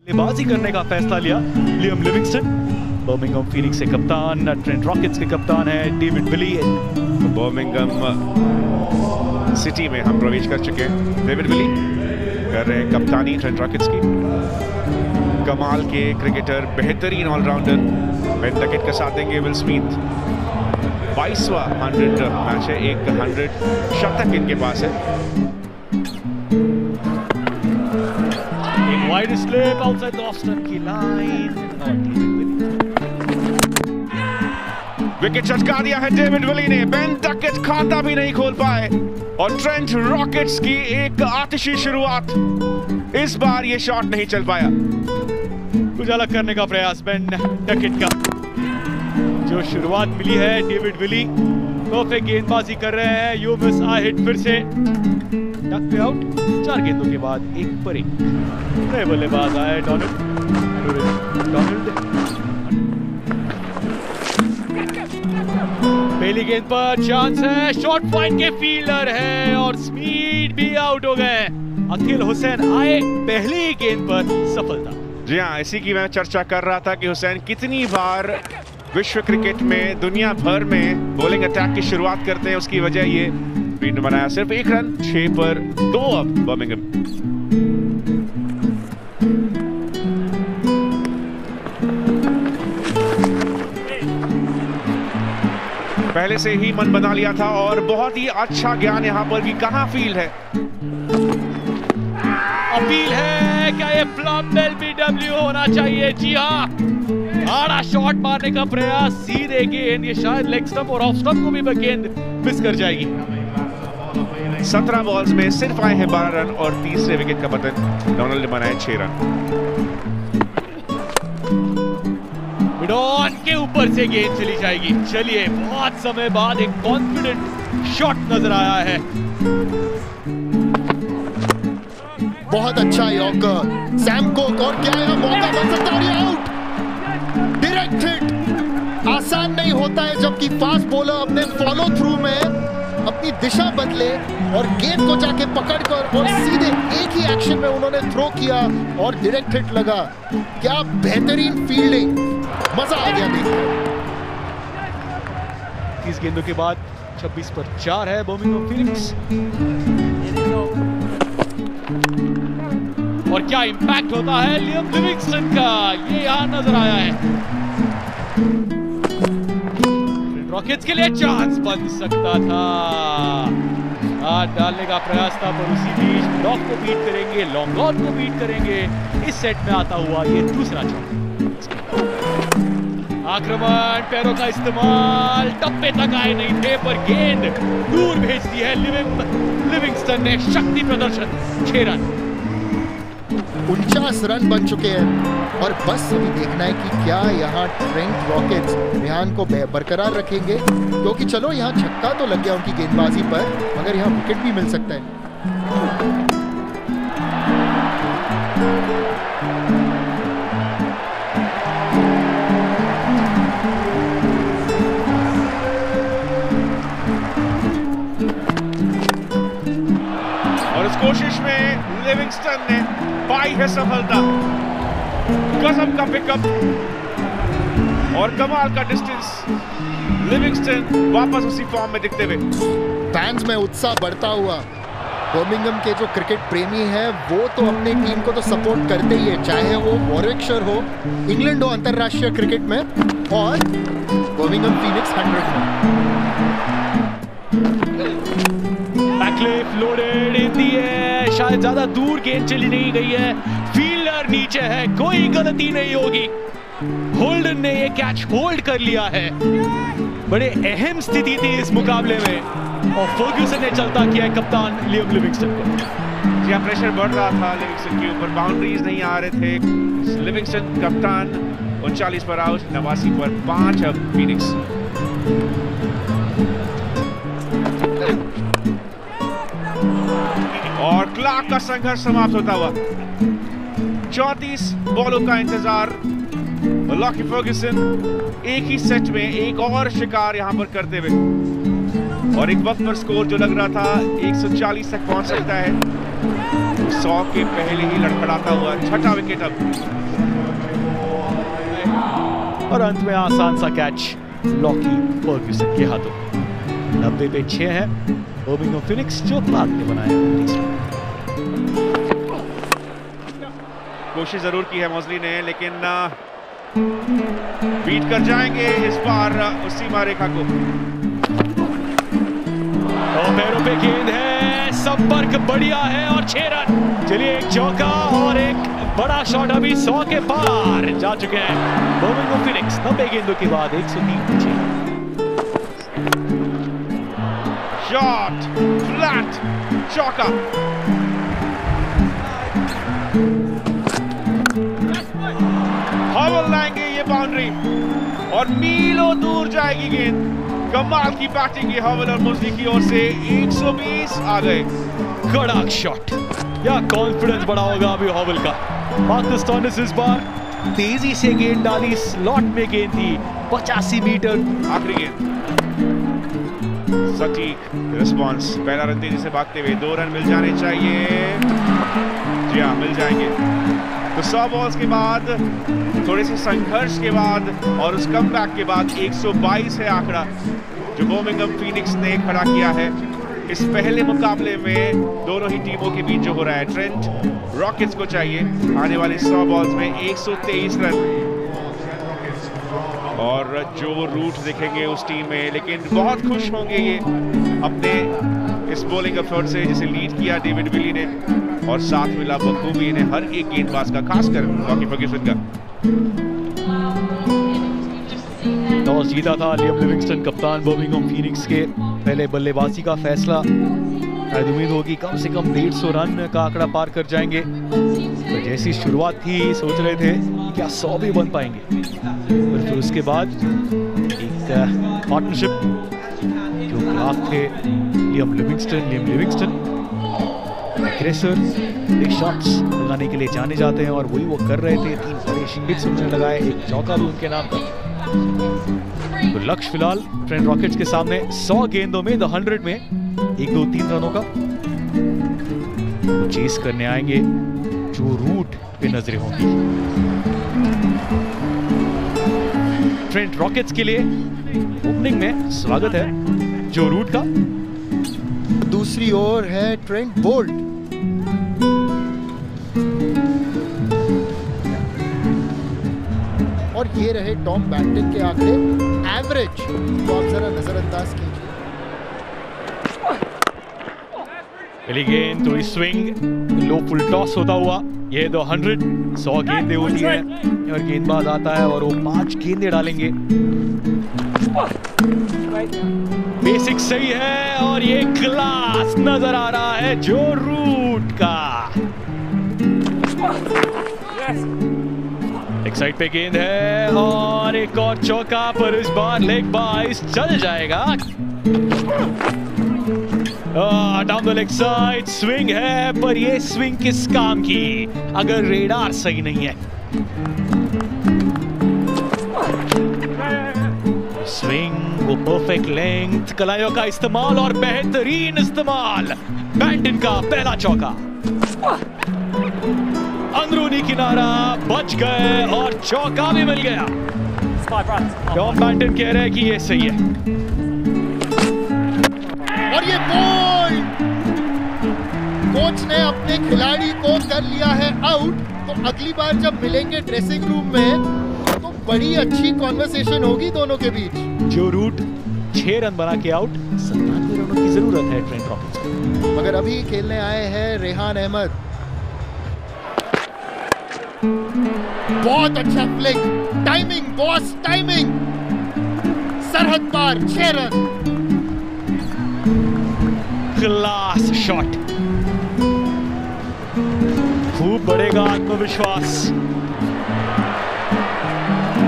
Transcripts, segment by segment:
बल्लेबाजी करने का फैसला लिया लियम लिविंगस्टन। बर्मिंघम फीनिक्स के कप्तान, ट्रेंट रॉकेट्स के कप्तान है डेविड विली। बर्मिंघम सिटी में हम प्रवेश कर चुके हैं। डेविड विली कर रहे हैं कप्तानी ट्रेंट रॉकेट्स की। कमाल के क्रिकेटर, बेहतरीन ऑलराउंडर बेन डकेट का साथ देंगे विल स्मिथ। 22वां 100 मैच है, एक 100 शतक इनके पास है। Wide slip outside the off-stump की line। विकेट चटका दिया है डेविड विली ने। बेन डकेट खाता भी नहीं खोल पाए और ट्रेंट रॉकेट्स की एक आतिशी शुरुआत। इस बार ये शॉट नहीं चल पाया। कुछ अलग करने का प्रयास बेन डकेट का। जो शुरुआत मिली है डेविड विली परफेक्ट गेंदबाजी कर रहे हैं। यू मिस आई हिट फिर से डक पे आउट। 4 गेंदों के बाद एक पर एक। नए बल्लेबाज आए डोनाल्ड। पहली गेंद पर चांस है, शॉर्ट पॉइंट के फील्डर है और स्मीथ भी आउट हो गए। अकील हुसैन आए पहली गेंद पर सफलता। जी हाँ, इसी की मैं चर्चा कर रहा था कि हुसैन कितनी बार विश्व क्रिकेट में दुनिया भर में बॉलिंग अटैक की शुरुआत करते हैं। उसकी वजह ये ग्रीन बनाया सिर्फ 1 रन, 6 पर 2 अब बर्मिंघम। पहले से ही मन बना लिया था और बहुत ही अच्छा ज्ञान यहाँ पर कि कहाँ फील्ड है। अपील है क्या ये फ्लॉप एलबीडब्ल्यू होना चाहिए। जी हाँ, आड़ा शॉट मारने का प्रयास, सीधे गेंद, ये शायद लेग स्टंप और ऑफ स्टंप को भी गेंद मिस कर जाएगी। 17 बॉल्स में सिर्फ आए हैं 12 रन और तीसरे विकेट का पतन डोनाल्ड ने बनाए 6 रन। मिडॉन के ऊपर से गेंद चली जाएगी। चलिए, बहुत समय बाद एक कॉन्फिडेंट शॉट नजर आया है। बहुत अच्छा यॉर्कर सैम कोक, और क्या यह मौका बन सकता है? Out, direct hit. आसान नहीं होता है जबकि फास्ट बॉलर अपने फॉलो थ्रू में अपनी दिशा बदले और गेंद को जाके पकड़कर और सीधे एक ही एक्शन में उन्होंने थ्रो किया और डायरेक्ट हिट लगा। क्या बेहतरीन फील्डिंग, मजा आ गया देखकर। 30 गेंदों के बाद 26 पर 4 है बर्मिंघम फीनिक्स। और क्या इंपैक्ट होता है लियम लिविंगस्टन का, ये यहां नजर आया है। रॉकेट्स के लिए चांस बन सकता था, हाथ डालने का प्रयास था, पर उसी बीच ब्लॉक को बीट करेंगे, लॉन्ग ऑन को बीट करेंगे। इस सेट में आता हुआ ये दूसरा चांस। आक्रमण, पैरों का इस्तेमाल, टप्पे तक आए नहीं थे पर गेंद दूर भेज दी है लिविंगस्टन ने। शक्ति प्रदर्शन, 6 रन। 49 रन बन चुके हैं और बस अभी देखना है कि क्या यहाँ ट्रेंट रॉकेट्स ध्यान को बरकरार रखेंगे, क्योंकि चलो यहाँ छक्का तो लग गया उनकी गेंदबाजी पर, मगर यहाँ विकेट भी मिल सकता है। और इस कोशिश में लिविंगस्टन ने पाई है सफलता। गजब का पिकअप और कमाल का डिस्टेंस। लिविंगस्टन वापस उसी फॉर्म में दिखते हुए। फैंस में उत्साह बढ़ता हुआ। बर्मिंघम के जो क्रिकेट प्रेमी हैं वो तो अपनी टीम को तो सपोर्ट करते ही है, चाहे वो वॉरविकशायर हो, इंग्लैंड हो अंतरराष्ट्रीय क्रिकेट में, और बर्मिंघम फीनिक्स 100 में। बैकलिप लोडेड इन दी है, शायद ज्यादा दूर गेंद चली नहीं गई है। फील्डर नीचे है, कोई गलती नहीं होगी। होल्डन ने ये कैच होल्ड कर लिया है। बड़े अहम स्थिति थी इस मुकाबले में और फर्ग्यूसन ने चलता किया है कप्तान लियम लिविंगस्टन को। जी, प्रेशर बढ़ रहा था लिविंगस्टन के ऊपर, बाउंड्रीज नहीं आ रहे थे। लिविंगस्टन कप्तान 39 पर आउट, 89 पर 5 अब फीनिक्स। और क्लार्क का संघर्ष समाप्त होता हुआ। 34 बॉलों का इंतजार। लॉकी फर्ग्यूसन एक ही सेट में एक और शिकार यहां पर करते हुए, और एक वक्त पर स्कोर जो लग रहा था 140 तक पहुंच सकता है, 100 के पहले ही लड़खड़ाता हुआ छठा विकेट अब। और अंत में आसान सा कैच लॉकी फर्ग्यूसन के हाथों। 90 पे 6 है बर्मिंघम फिनिक्स जो क्लार्क ने बनाया। कोशिश जरूर की है मौजली ने, लेकिन बीट कर जाएंगे इस बार सीमा रेखा को। पैरों पे गेंद है, संपर्क बढ़िया है और 6 रन। चलिए एक चौका और एक बड़ा शॉट अभी 100 के पार जा चुके हैं बर्मिंघम फिनिक्स। 90 गेंदों के बाद 103 शॉट फ्लैट चौका। हॉवल लाएंगे ये बाउंड्री और मीलों दूर जाएगी गेंद। कमाल की बैटिंग ये हॉवल और मुजली की ओर से। 120 आ गए। कड़क शॉट, या कॉन्फिडेंस बड़ा होगा अभी हॉवल का। मार्कस स्टोइनिस इस बार तेजी से गेंद डाली, स्लॉट में गेंद थी 85 मीटर। आखिरी गेंद सटीक रिस्पॉन्स। पहला रन तेजी से भागते हुए, 2 रन मिल जाने चाहिए। जी हाँ, मिल जाएंगे। तो 100 बॉल्स के बाद, थोड़े से संघर्ष के बाद और उस कमबैक के बाद 122 है आंकड़ा जो बर्मिंघम फिनिक्स ने खड़ा किया है इस पहले मुकाबले में। दोनों ही टीमों के बीच जो हो रहा है, ट्रेंट रॉकेट्स को चाहिए आने वाले 100 बॉल्स में 123 रन और जो रूट देखेंगे उस टीम में। लेकिन बहुत खुश होंगे ये अपने इस बॉलिंग एफर्ट से जिसे लीड किया डेविड विली ने और साथ मिला बखूबी ने हर एक गेंदबाज का, खासकर लॉकी फर्ग्यूसन का। टॉस जीता था लियम लिविंगस्टन कप्तान बर्मिंघम फिनिक्स के। पहले बल्लेबाजी का फैसला, शायद उम्मीद होगी कम से कम 150 रन का आंकड़ा पार कर जाएंगे। तो जैसी शुरुआत थी सोच रहे थे क्या 100 भी बन पाएंगे, पर फिर उसके बाद एक पार्टनरशिप जो क्लार्क थे, Liam Livingstone aggressor, big shots लगाने के लिए जाने जाते हैं और वही वो कर रहे थे। 3 बड़े हिट्स उन्होंने लगाए, एक चौका भी उनके नाम पर। तो लक्ष्य फिलहाल ट्रेंट रॉकेट्स के सामने 100 गेंदों में, द 100 में 1, 2, 3 रनों का तो चेस करने आएंगे जो रूट पे नजरें होंगी। ट्रेंट रॉकेट्स के लिए ओपनिंग में स्वागत है जो रूट का। दूसरी ओर है ट्रेंट बोल्ट। और ये रहे टॉम बैंटन के आंकड़े, एवरेज तो आप जरा नजरअंदाज कीजिए। पहली गेंद थोड़ी स्विंग, लो फुल टॉस होता हुआ ये 100 100 गेंदें होती हैं और गेंदबाज आता है और वो 5 गेंदें डालेंगे। बेसिक सही है और ये क्लास नजर आ रहा है जो रूट का। एक साइड पे गेंद है और एक और चौका, पर इस बार लेग बाइस चल जाएगा। Down the leg side swing है, पर ये स्विंग किस काम की अगर रेडार सही नहीं है। स्विंग, वो परफेक्ट लेंथ, कलाइयों का इस्तेमाल और बेहतरीन इस्तेमाल। बैंटन का पहला चौका, अंदरूनी किनारा, बच गए और चौका भी मिल गया। टॉम बैंटन कह रहे हैं कि ये सही है और ये बॉल कोच ने अपने खिलाड़ी को कर लिया है आउट। तो अगली बार जब मिलेंगे ड्रेसिंग रूम में तो बड़ी अच्छी कॉन्वर्सेशन होगी दोनों के बीच। जो रूट 6 रन बना के आउट, 97 रनों की जरूरत है ट्रेंट रॉकेट्स को। मगर अभी खेलने आए हैं रेहान अहमद। बहुत अच्छा फ्लिक, टाइमिंग बॉस, टाइमिंग, सरहद पार, 6 रन। क्लास शॉट, खूब बढ़ेगा आत्मविश्वास।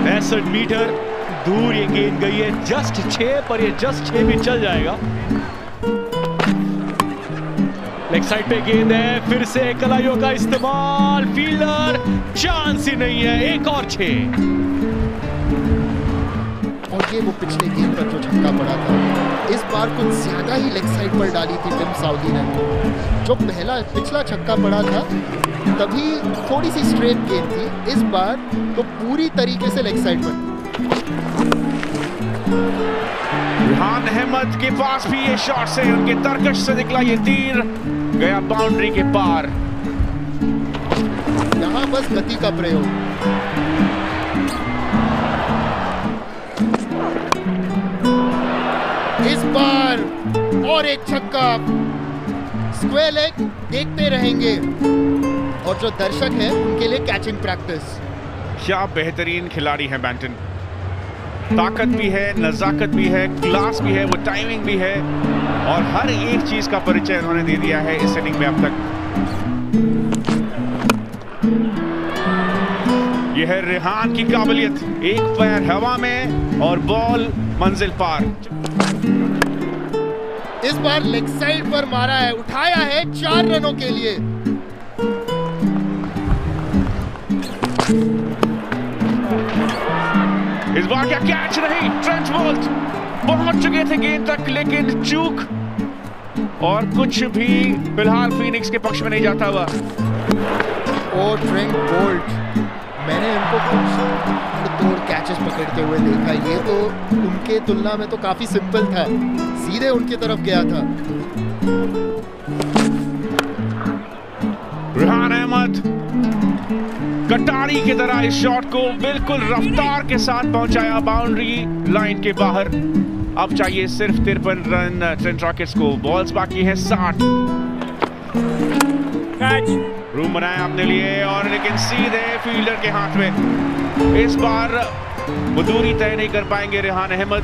65 मीटर दूर ये गेंद गई है, जस्ट 6, पर ये जस्ट 6 भी चल जाएगा। लेग साइड पे गेंद है, फिर से कलाइयों का इस्तेमाल, फील्डर चांस ही नहीं है, एक और 6। और ये वो पिछले गेंद पर जो छक्का पड़ा था, इस बार कुछ ज्यादा ही लेग साइड पर डाली थी टिम साउदी ने। जो पिछला छक्का पड़ा था तभी थोड़ी सी स्ट्रेट गेंद थी, इस बार तो पूरी तरीके से लेग साइड पर। रिहान अहमद के पास भी ये शॉट से उनके तरकश से निकला ये तीर, गया बाउंड्री के पार। यहां बस गति का प्रयोग। इस बार और एक छक्का, स्क्वायर लेग देखते रहेंगे और जो दर्शक हैं उनके लिए कैचिंग प्रैक्टिस। क्या बेहतरीन खिलाड़ी है बैंटन, ताकत भी है, नजाकत भी है, क्लास भी है, वो टाइमिंग भी है और हर एक चीज का परिचय उन्होंने दे दिया है इस इनिंग में अब तक। यह है रिहान की काबिलियत, एक पैर हवा में और बॉल मंजिल पार। इस बार लेग साइड पर मारा है, उठाया है 4 रनों के लिए। इस बार क्या कैच नहीं, ट्रेंट बोल्ट पहुंच चुके थे गेंद तक लेकिन चूक और कुछ भी फिलहाल फीनिक्स के पक्ष में नहीं जाता हुआ। और ट्रेंट बोल्ट, मैंने इनको कुछ तोड़ कैचेस पकड़ते हुए देखा, ये तो उनके तुलना में तो काफी सिंपल था, सीधे उनकी तरफ गया था। रिहान अहमद कटारी की तरह इस शॉट को बिल्कुल रफ्तार के साथ पहुंचाया बाउंड्री लाइन के बाहर। अब चाहिए सिर्फ 53 रन ट्रेंट रॉकेट्स को, बॉल्स बाकी है 60। रूम बनाया अपने लिए और लेकिन सीधे फील्डर के हाथ में। इस बार वो दूरी तय नहीं कर पाएंगे रिहान अहमद।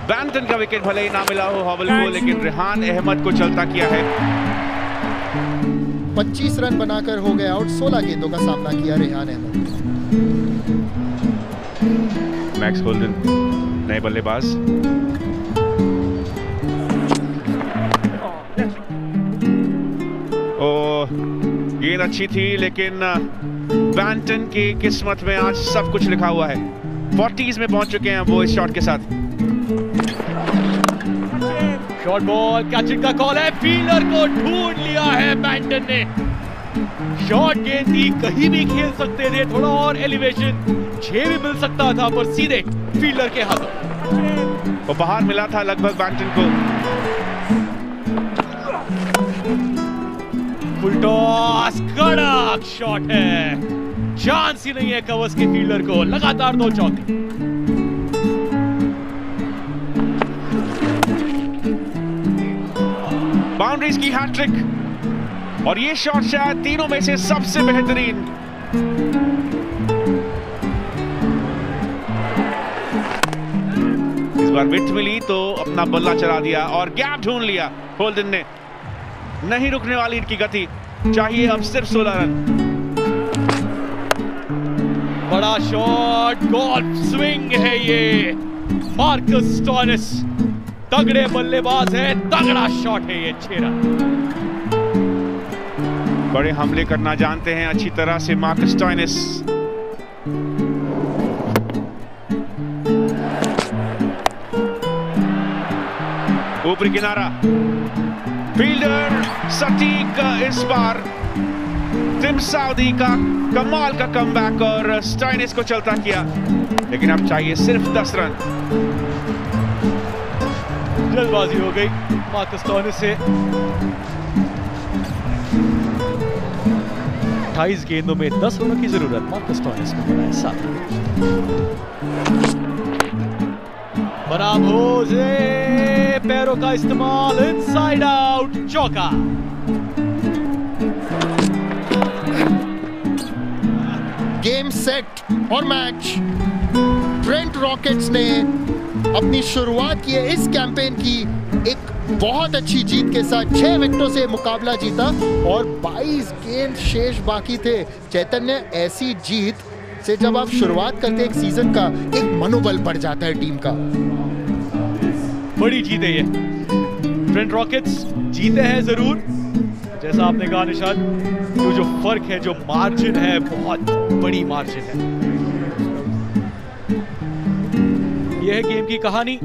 बैंटन का विकेट भले ही ना मिला हो हॉवल को, लेकिन रिहान अहमद को चलता किया है। 25 रन बनाकर हो गए आउट, 16 गेंदों का सामना किया रिहान अहमद। मैक्स होल्डन नए बल्लेबाज। गेंद अच्छी थी लेकिन बैंटन की किस्मत में आज सब कुछ लिखा हुआ है। 40s में पहुंच चुके हैं वो इस शॉट के साथ। शॉर्ट बॉल, कैचिंग का कॉल है, फील्डर को ढूंढ लिया है बैंटन ने। शॉर्ट गेंद थी, कहीं भी खेल सकते थे, थोड़ा और एलिवेशन 6 भी मिल सकता था पर सीधे फील्डर के हाथों। वो बाहर मिला था लगभग बैंटन को। फुल टॉस, कड़क शॉट है, चांस ही नहीं है कवर्स के फील्डर को। लगातार 2 चौके। बाउंड्रीज की हैट्रिक और ये शॉट शायद तीनों में से सबसे बेहतरीन। इस बार विथ मिली तो अपना बल्ला चला दिया और गैप ढूंढ लिया होल्डन ने। नहीं रुकने वाली इनकी गति, चाहिए अब सिर्फ 16 रन। बड़ा शॉट, गोल्फ स्विंग है ये। मार्कस स्टोइनिस तगड़े बल्लेबाज है, तगड़ा शॉट है ये। 6 रन। बड़े हमले करना जानते हैं अच्छी तरह से मार्कस स्टोइनिस। ऊपरी किनारा, फील्डर सटीक। इस बार टिम साउदी का कमाल का कमबैक और स्टोइनिस को चलता किया, लेकिन अब चाहिए सिर्फ 10 रन। जल्दबाजी हो गई मार्कस स्टोइनिस से। 28 गेंदों में 10 रनों की जरूरत, मार्कस स्टोइनिस को बनाए 7 रन। बनाम होजे, पैरों का इस्तेमाल, इनसाइड आउट, चौका। गेम सेट और मैच। ट्रेंट रॉकेट्स ने अपनी शुरुआत की है इस कैंपेन की एक बहुत अच्छी जीत के साथ। 6 विकेटों से मुकाबला जीता और 22 गेंद शेष बाकी थे। चैतन्य, ऐसी जीत से जब आप शुरुआत करते एक सीजन का, एक मनोबल बढ़ जाता है टीम का। बड़ी जीत है ये। ट्रेंट रॉकेट्स जीते हैं जरूर, जैसा आपने कहा निशाद, जो फर्क है, जो मार्जिन है, बहुत बड़ी मार्जिन है। यह है गेम की कहानी।